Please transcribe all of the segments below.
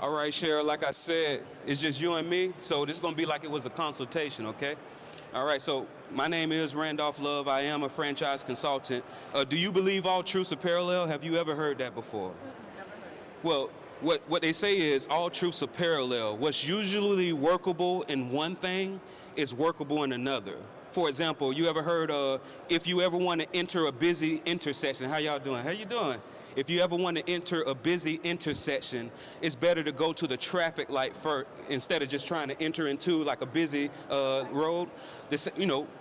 All right, Cheryl, like I said, it's just you and me, so this is going to be like it was a consultation, okay? All right, so my name is Randolph Love. I am a franchise consultant. Do you believe all truths are parallel? Have you ever heard that before? Never heard. Well, what they say is all truths are parallel. What's usually workable in one thing is workable in another. For example, you ever heard if you ever want to enter a busy intersection, how y'all doing? How you doing? If you ever want to enter a busy intersection, it's better to go to the traffic light first instead of just trying to enter into like a busy road.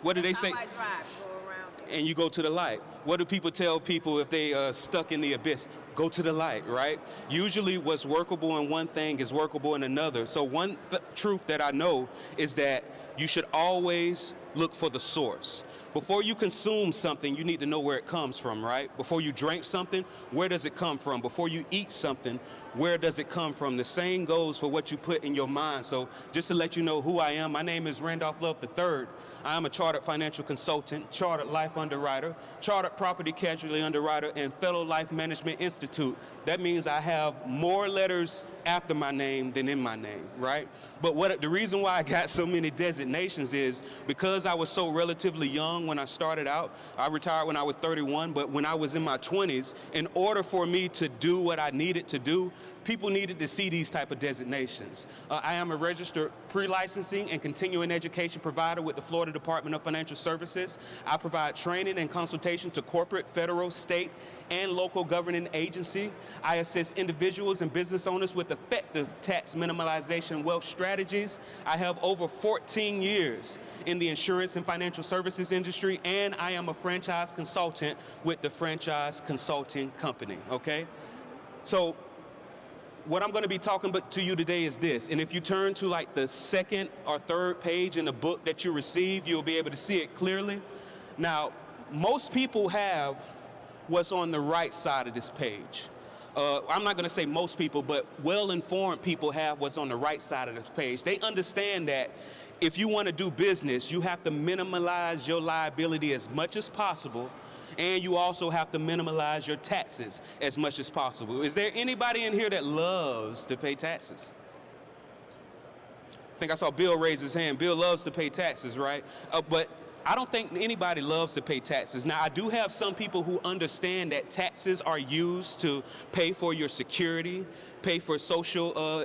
What do they say? I drive, go around. And you go to the light. What do people tell people if they are stuck in the abyss? Go to the light, right? Usually what's workable in one thing is workable in another. So one truth that I know is that you should always look for the source. Before you consume something, you need to know where it comes from, right? Before you drink something, where does it come from? Before you eat something, where does it come from? The same goes for what you put in your mind. So just to let you know who I am, my name is Randolph Love III. I am a chartered financial consultant, chartered life underwriter, chartered property casualty underwriter, and fellow Life Management Institute. That means I have more letters after my name than in my name, right? But the reason why I got so many designations is because I was so relatively young when I started out. I retired when I was 31, but when I was in my 20s, in order for me to do what I needed to do, people needed to see these type of designations. I am a registered pre-licensing and continuing education provider with the Florida Department of Financial Services. I provide training and consultation to corporate, federal, state, and local governing agency. I assist individuals and business owners with effective tax minimalization wealth strategies. I have over 14 years in the insurance and financial services industry, and I am a franchise consultant with the Franchise Consulting Company, okay? So what I'm going to be talking to you today is this, and if you turn to like the second or third page in the book that you receive, you'll be able to see it clearly. Now, most people have what's on the right side of this page. I'm not going to say most people, but well-informed people have what's on the right side of this page. They understand that if you want to do business, you have to minimize your liability as much as possible, and you also have to minimize your taxes as much as possible. Is there anybody in here that loves to pay taxes? I think I saw Bill raise his hand. Bill loves to pay taxes, right? But I don't think anybody loves to pay taxes. Now, I do have some people who understand that taxes are used to pay for your security, pay for social,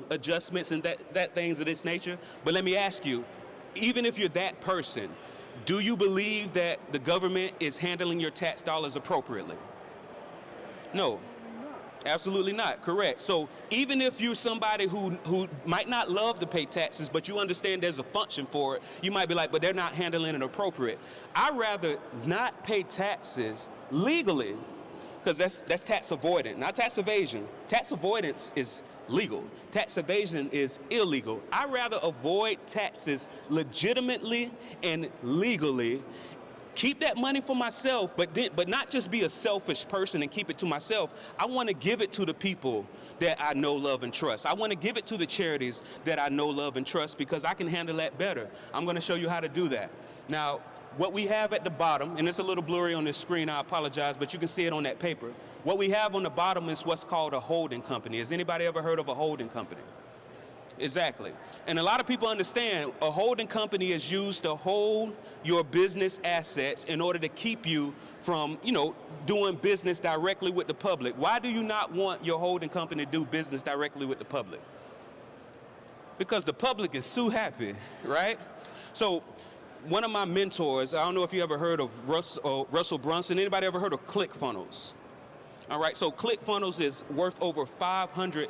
adjustments and that things of this nature. But let me ask you, even if you're that person, do you believe that the government is handling your tax dollars appropriately? No. Absolutely not. Correct. So even if you're somebody who might not love to pay taxes, but you understand there's a function for it, you might be like, but they're not handling it appropriate. I'd rather not pay taxes legally, because that's tax avoidance, not tax evasion. Tax avoidance is legal. Tax evasion is illegal. I'd rather avoid taxes legitimately and legally, keep that money for myself, but not just be a selfish person and keep it to myself. I want to give it to the people that I know, love, and trust. I want to give it to the charities that I know, love, and trust, because I can handle that better. I'm going to show you how to do that. Now, what we have at the bottom, and it's a little blurry on this screen, I apologize, but you can see it on that paper. What we have on the bottom is what's called a holding company. Has anybody ever heard of a holding company? Exactly. And a lot of people understand a holding company is used to hold your business assets in order to keep you from, doing business directly with the public. Why do you not want your holding company to do business directly with the public? Because the public is so happy, right? So one of my mentors, I don't know if you ever heard of Russell Brunson. Anybody ever heard of ClickFunnels? All right, so ClickFunnels is worth over $500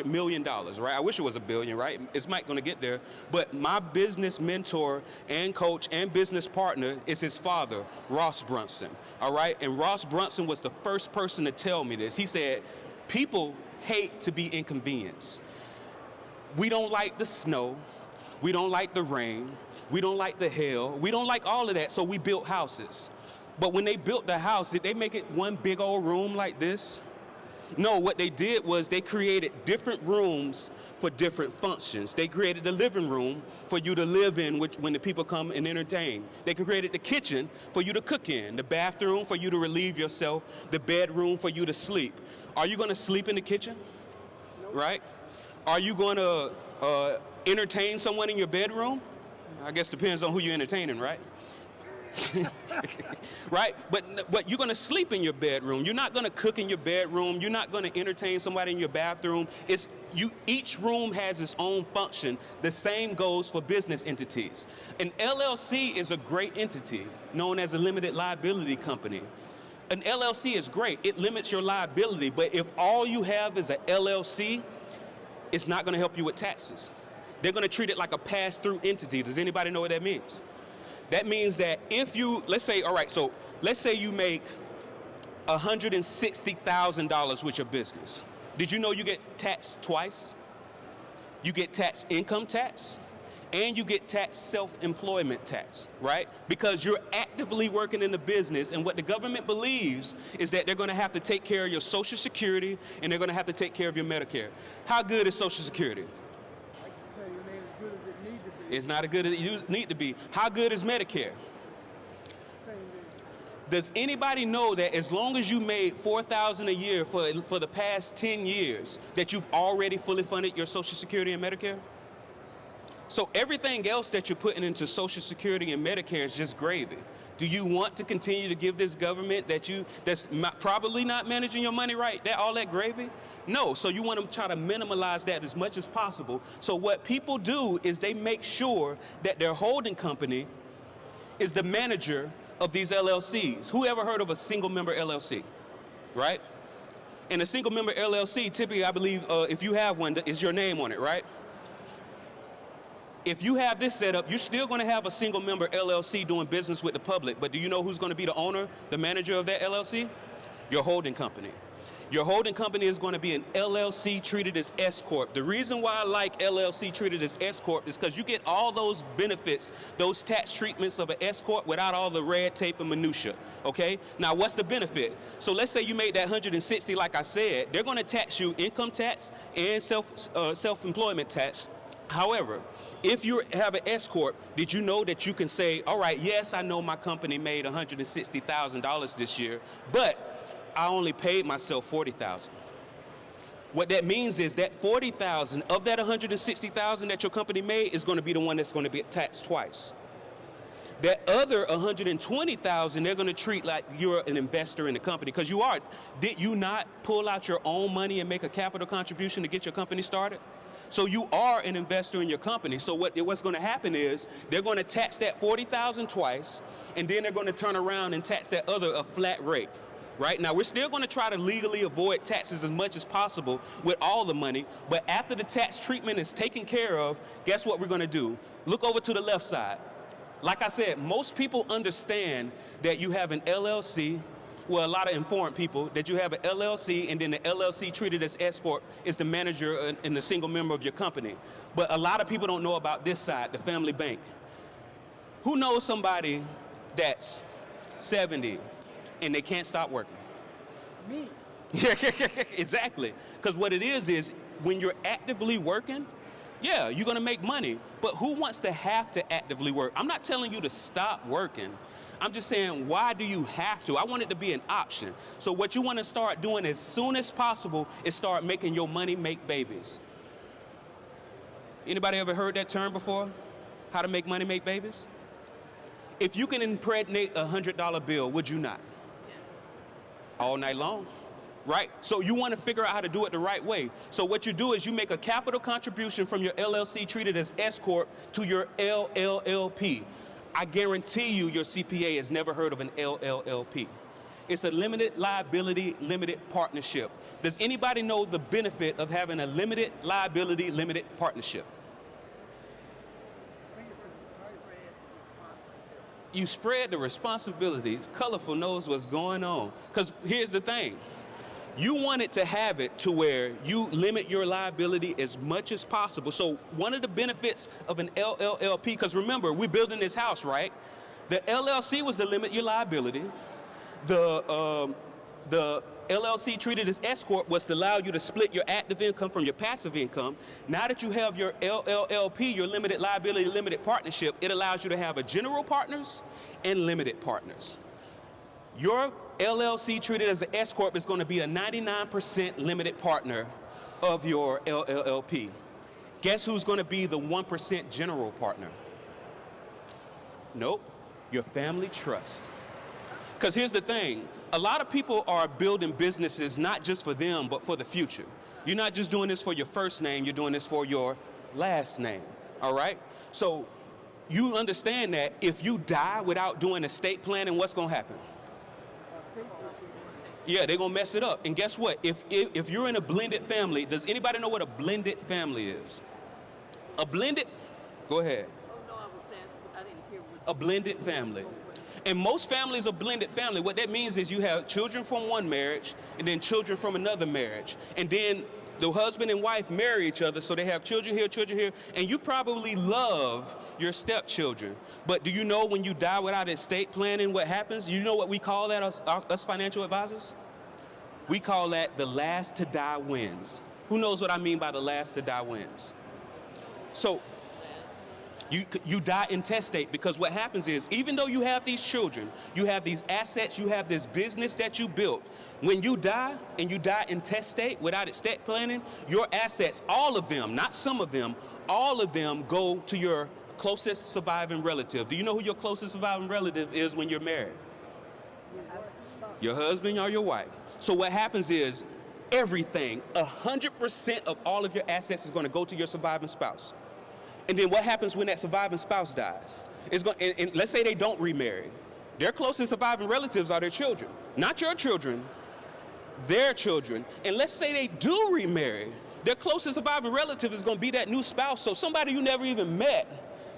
million, right? I wish it was a billion, right? It's Mike going to get there. But my business mentor and coach and business partner is his father, Ross Brunson. All right, and Ross Brunson was the first person to tell me this. He said, people hate to be inconvenienced. We don't like the snow. We don't like the rain. We don't like the hail. We don't like all of that, so we built houses. But when they built the house, did they make it one big old room like this? No, what they did was they created different rooms for different functions. They created the living room for you to live in when the people come and entertain. They created the kitchen for you to cook in, the bathroom for you to relieve yourself, the bedroom for you to sleep. Are you going to sleep in the kitchen? Nope. Right? Are you going to entertain someone in your bedroom? I guess depends on who you're entertaining, right? Right? But you're going to sleep in your bedroom. You're not going to cook in your bedroom. You're not going to entertain somebody in your bathroom. Each room has its own function. The same goes for business entities. An LLC is a great entity known as a limited liability company. An LLC is great. It limits your liability, but if all you have is an LLC, it's not going to help you with taxes. They're going to treat it like a pass-through entity. Does anybody know what that means? That means that if you, let's say you make $160,000 with your business. Did you know you get taxed twice? You get taxed income tax and you get taxed self-employment tax, right? Because you're actively working in the business, and what the government believes is that they're going to have to take care of your Social Security and they're going to have to take care of your Medicare. How good is Social Security? It's not as good as it need to be. How good is Medicare? Does anybody know that as long as you made $4,000 a year for the past 10 years, that you've already fully funded your Social Security and Medicare? So everything else that you're putting into Social Security and Medicare is just gravy. Do you want to continue to give this government that's probably not managing your money right, all that gravy? No, so you want to try to minimize that as much as possible. So what people do is they make sure that their holding company is the manager of these LLCs. Who ever heard of a single member LLC, right? And a single member LLC, typically I believe if you have one, is your name on it, right? If you have this set up, you're still going to have a single member LLC doing business with the public, but do you know who's going to be the owner, the manager of that LLC? Your holding company. Your holding company is going to be an LLC treated as S Corp. The reason why I like LLC treated as S Corp is because you get all those benefits, those tax treatments of an S Corp without all the red tape and minutia, okay? Now, what's the benefit? So let's say you made that 160, like I said, they're going to tax you income tax and self-employment tax. However, if you have an S Corp, did you know that you can say, all right, yes, I know my company made $160,000 this year, but I only paid myself $40,000. What that means is that $40,000 of that $160,000 that your company made is going to be the one that's going to be taxed twice. That other $120,000 they're going to treat like you're an investor in the company, because you are. Did you not pull out your own money and make a capital contribution to get your company started? So you are an investor in your company. So what's going to happen is they're going to tax that $40,000 twice, and then they're going to turn around and tax that other a flat rate. Right now, we're still going to try to legally avoid taxes as much as possible with all the money, but after the tax treatment is taken care of, guess what we're going to do? Look over to the left side. Like I said, most people understand that you have an LLC, well, a lot of informed people, that you have an LLC, and then the LLC treated as S Corp is the manager and the single member of your company. But a lot of people don't know about this side, the family bank. Who knows somebody that's 70 and they can't stop working? Me. Exactly. Because what it is when you're actively working, yeah, you're going to make money. But who wants to have to actively work? I'm not telling you to stop working. I'm just saying, why do you have to? I want it to be an option. So what you want to start doing as soon as possible is start making your money make babies. Anybody ever heard that term before? How to make money make babies? If you can impregnate a $100 bill, would you not? All night long, right? So you want to figure out how to do it the right way. So what you do is you make a capital contribution from your LLC treated as S Corp to your LLLP. I guarantee you your CPA has never heard of an LLLP. It's a limited liability, limited partnership. Does anybody know the benefit of having a limited liability, limited partnership? You spread the responsibility. Colorful knows what's going on. Because here's the thing. You want it to have it to where you limit your liability as much as possible. So one of the benefits of an LLLP, because remember, we're building this house, right? The LLC was to limit your liability. The The LLC treated as S Corp was to allow you to split your active income from your passive income. Now that you have your LLLP, your limited liability, limited partnership, it allows you to have a general partners and limited partners. Your LLC treated as an S Corp is going to be a 99% limited partner of your LLLP. Guess who's going to be the 1% general partner? Nope, your family trust. Because here's the thing, a lot of people are building businesses not just for them, but for the future. You're not just doing this for your first name, you're doing this for your last name, all right? So you understand that if you die without doing estate planning, what's going to happen? Yeah, they're going to mess it up. And guess what? If you're in a blended family, does anybody know what a blended family is? A blended, go ahead. Oh, no, I was saying, I didn't hear what. A blended family. And most families are blended family. What that means is you have children from one marriage and then children from another marriage. And then the husband and wife marry each other, so they have children here, and you probably love your stepchildren. But do you know when you die without estate planning, what happens? You know what we call that, us financial advisors? We call that the last to die wins. Who knows what I mean by the last to die wins? So you die intestate, because what happens is, even though you have these children, you have these assets, you have this business that you built, when you die and you die intestate without estate planning, your assets, all of them, not some of them, all of them go to your closest surviving relative. Do you know who your closest surviving relative is when you're married? Your husband or your wife. So what happens is, everything, 100% of all of your assets is going to go to your surviving spouse. And then what happens when that surviving spouse dies? It's going, and let's say they don't remarry. Their closest surviving relatives are their children. Not your children, their children. And let's say they do remarry. Their closest surviving relative is going to be that new spouse. So somebody you never even met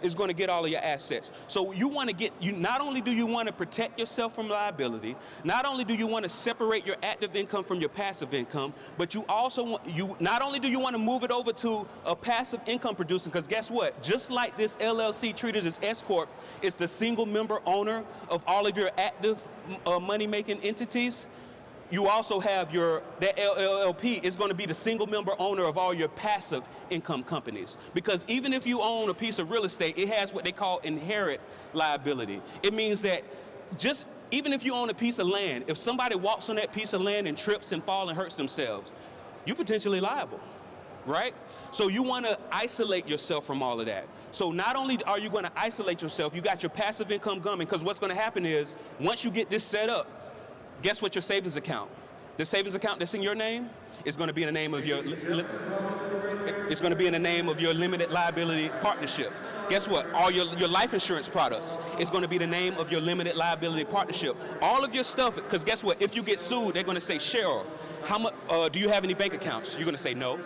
is going to get all of your assets. So you want to get, not only do you want to protect yourself from liability, not only do you want to separate your active income from your passive income, but you also want, not only do you want to move it over to a passive income producing, because guess what? Just like this LLC treated as S Corp is the single member owner of all of your active money-making entities, you also have that LLP is going to be the single member owner of all your passive income companies. Because even if you own a piece of real estate, it has what they call inherent liability. It means that even if you own a piece of land, if somebody walks on that piece of land and trips and falls and hurts themselves, you're potentially liable, right? So you want to isolate yourself from all of that. So not only are you going to isolate yourself, you got your passive income coming, because what's going to happen is, once you get this set up, guess what your savings account? The savings account that's in your name is going to be in the name of your limited liability partnership. Guess what? All your life insurance products is going to be the name of your limited liability partnership. All of your stuff, because guess what? If you get sued, they're going to say, Cheryl, how much? Do you have any bank accounts? You're going to say no.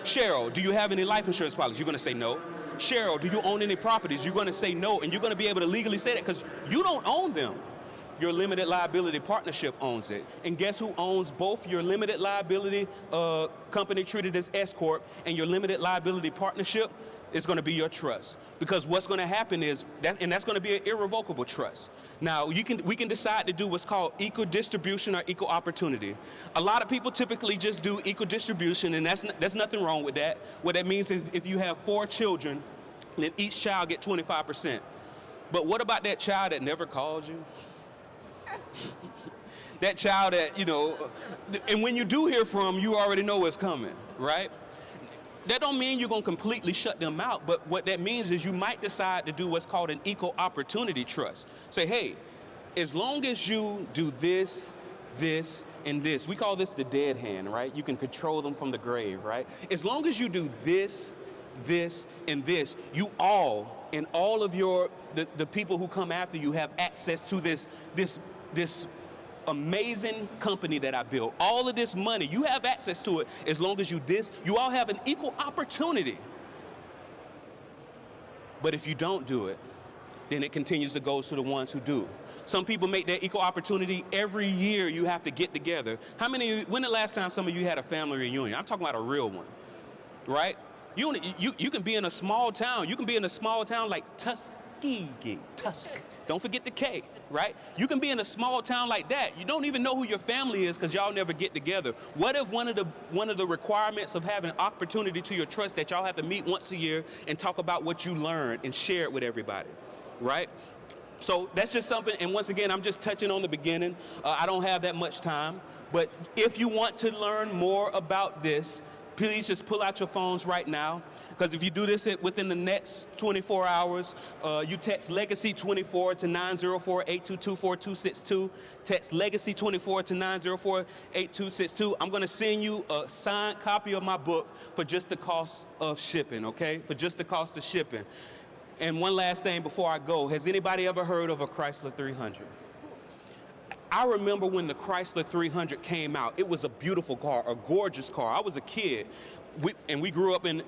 Cheryl, do you have any life insurance policies? You're going to say no. Cheryl, do you own any properties? You're going to say no, and you're going to be able to legally say that because you don't own them. Your limited liability partnership owns it. And guess who owns both your limited liability company treated as S Corp and your limited liability partnership? Is going to be your trust. Because what's going to happen is, that's going to be an irrevocable trust. Now, we can decide to do what's called equal distribution or equal opportunity. A lot of people typically just do equal distribution, and that's nothing wrong with that. What that means is, if you have 4 children, then each child get 25%. But what about that child that never calls you? That child that, and when you do hear from, you already know what's coming, right? That don't mean you're going to completely shut them out, but what that means is you might decide to do what's called an equal opportunity trust. Say, hey, as long as you do this, this, and this, we call this the dead hand, right? You can control them from the grave, right? As long as you do this, and this, you all, and all of the people who come after you have access to this amazing company that I built. All of this money, you have access to it as long as you all have an equal opportunity. But if you don't do it, then it continues to go to the ones who do. Some people make that equal opportunity every year. You have to get together. When the last time some of you had a family reunion? I'm talking about a real one, right? You can be in a small town. You can be in a small town like Tusk. Don't forget the K, right? You can be in a small town like that. You don't even know who your family is because y'all never get together. What if one of the requirements of having opportunity to your trust that y'all have to meet once a year and talk about what you learned and share it with everybody, right? So that's just something, and once again, I'm just touching on the beginning. I don't have that much time, but if you want to learn more about this, please just pull out your phones right now, because if you do this within the next 24 hours, you text Legacy24 to 904-822-4262, text Legacy24 to 904-8262. I'm going to send you a signed copy of my book for just the cost of shipping, okay? For just the cost of shipping. And one last thing before I go, has anybody ever heard of a Chrysler 300? I remember when the Chrysler 300 came out. It was a beautiful car, a gorgeous car. I was a kid, we grew up in,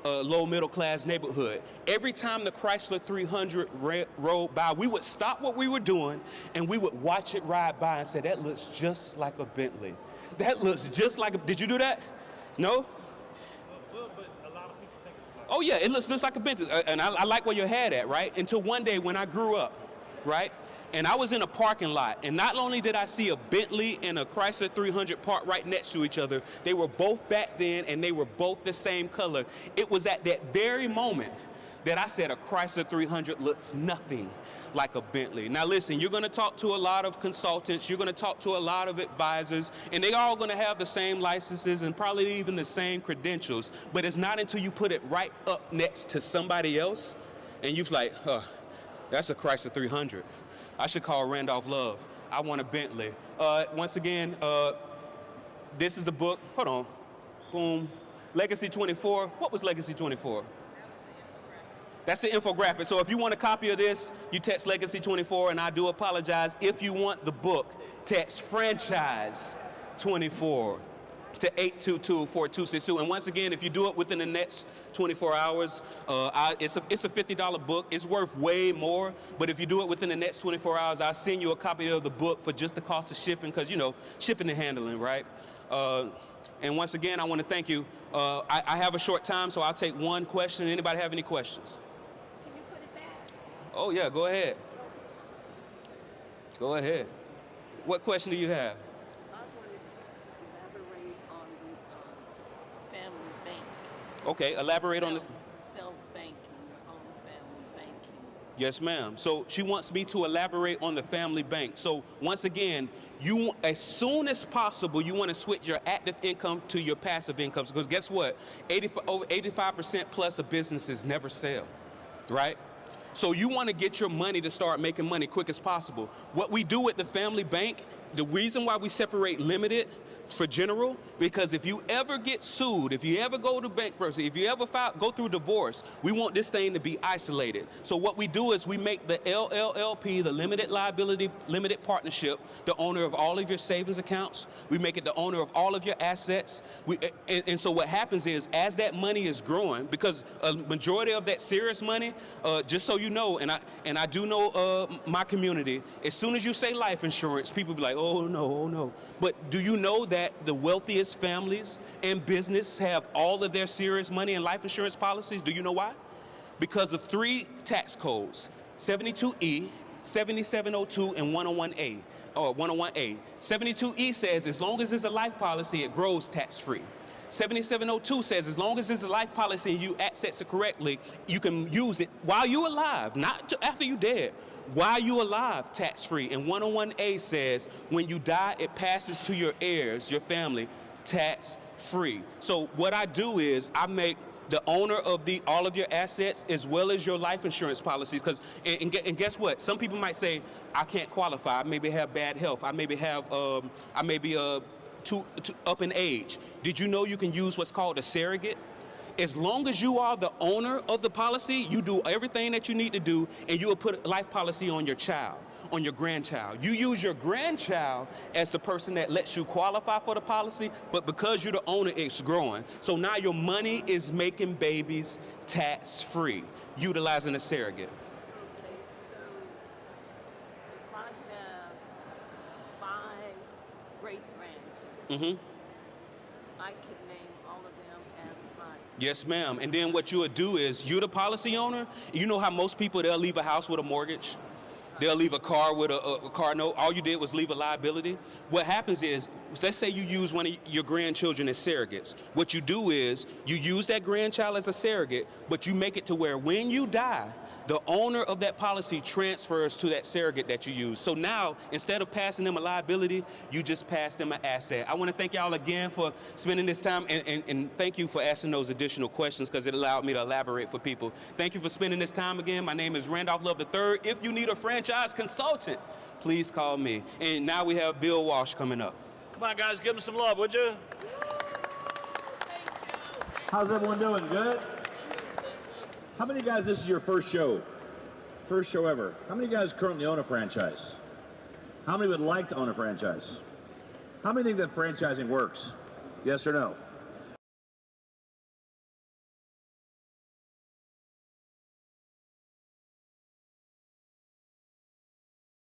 a low middle class neighborhood. Every time the Chrysler 300 rolled by, we would stop what we were doing and we would watch it ride by and say, that looks just like a Bentley. That looks just like a, did you do that? No? Oh yeah, it looks like a Bentley, and I like where your head at, right? Until one day when I grew up, right? And I was in a parking lot, and not only did I see a Bentley and a Chrysler 300 parked right next to each other, they were both back then, and they were both the same color. It was at that very moment that I said a Chrysler 300 looks nothing like a Bentley. Now listen, you're gonna talk to a lot of consultants, you're gonna talk to a lot of advisors, and they all gonna have the same licenses and probably even the same credentials, but it's not until you put it right up next to somebody else, and you're like, that's a Chrysler 300. I should call Randolph Love. I want a Bentley. Once again, this is the book. Hold on. Boom. Legacy 24. What was Legacy 24? That's the infographic. So if you want a copy of this, you text Legacy 24, and I do apologize. If you want the book, text Franchise 24 to 822-4262. And once again, if you do it within the next 24 hours, it's a $50 book. It's worth way more, but if you do it within the next 24 hours, I'll send you a copy of the book for just the cost of shipping, because, shipping and handling, right? And once again, I want to thank you. I have a short time, so I'll take one question. Anybody have any questions? Can you put it back? Oh, yeah, go ahead. Go ahead. What question do you have? I wanted to elaborate on the family bank. Okay, elaborate on the... Self-banking, your own family banking. Yes, ma'am. So she wants me to elaborate on the family bank. So once again, as soon as possible, you want to switch your active income to your passive income, because guess what? Over 85% plus of businesses never sell, right? So you want to get your money to start making money quick as possible. What we do at the family bank, the reason why we separate limited for general, because if you ever get sued, if you ever go to bankruptcy, if you ever go through divorce, we want this thing to be isolated. So what we do is we make the LLLP, the limited liability, limited partnership, the owner of all of your savings accounts. We make it the owner of all of your assets. And so what happens is, as that money is growing, because a majority of that serious money, just so you know, and I do know my community, as soon as you say life insurance, people be like, oh no. But do you know that the wealthiest families and business have all of their serious money in life insurance policies? Do you know why? Because of 3 tax codes, 72E, 7702, and 101A, or 101A. 72E says as long as it's a life policy, it grows tax-free. 7702 says as long as it's a life policy and you access it correctly, you can use it while you're alive, not after you're dead. While you're alive, tax-free. And 101A says when you die, it passes to your heirs, your family, tax-free. So what I do is I make the owner of all of your assets as well as your life insurance policies, because and guess what? Some people might say, I can't qualify. I maybe have bad health. I maybe have too up in age. Did you know you can use what's called a surrogate? As long as you are the owner of the policy, you do everything that you need to do, and you will put a life policy on your child, on your grandchild. You use your grandchild as the person that lets you qualify for the policy, but because you're the owner, it's growing. So now your money is making babies tax-free, utilizing a surrogate. Okay, so if I have 5 great grandchildren, I can name all of them as my Yes, ma'am. And then what you would do is, you're the policy owner. You know how most people, they'll leave a house with a mortgage? They'll leave a car with a car note. All you did was leave a liability. What happens is, let's say you use one of your grandchildren as surrogates. What you do is, you use that grandchild as a surrogate, but you make it to where when you die, the owner of that policy transfers to that surrogate that you use. So now, instead of passing them a liability, you just pass them an asset. I want to thank y'all again for spending this time, and thank you for asking those additional questions, because it allowed me to elaborate for people. Thank you for spending this time again. My name is Randolph Love III. If you need a franchise consultant, please call me. And now we have Bill Walsh coming up. Come on, guys, give him some love, would you? How's everyone doing? Good? How many guys, this is your first show? First show ever. How many guys currently own a franchise? How many would like to own a franchise? How many think that franchising works? Yes or no?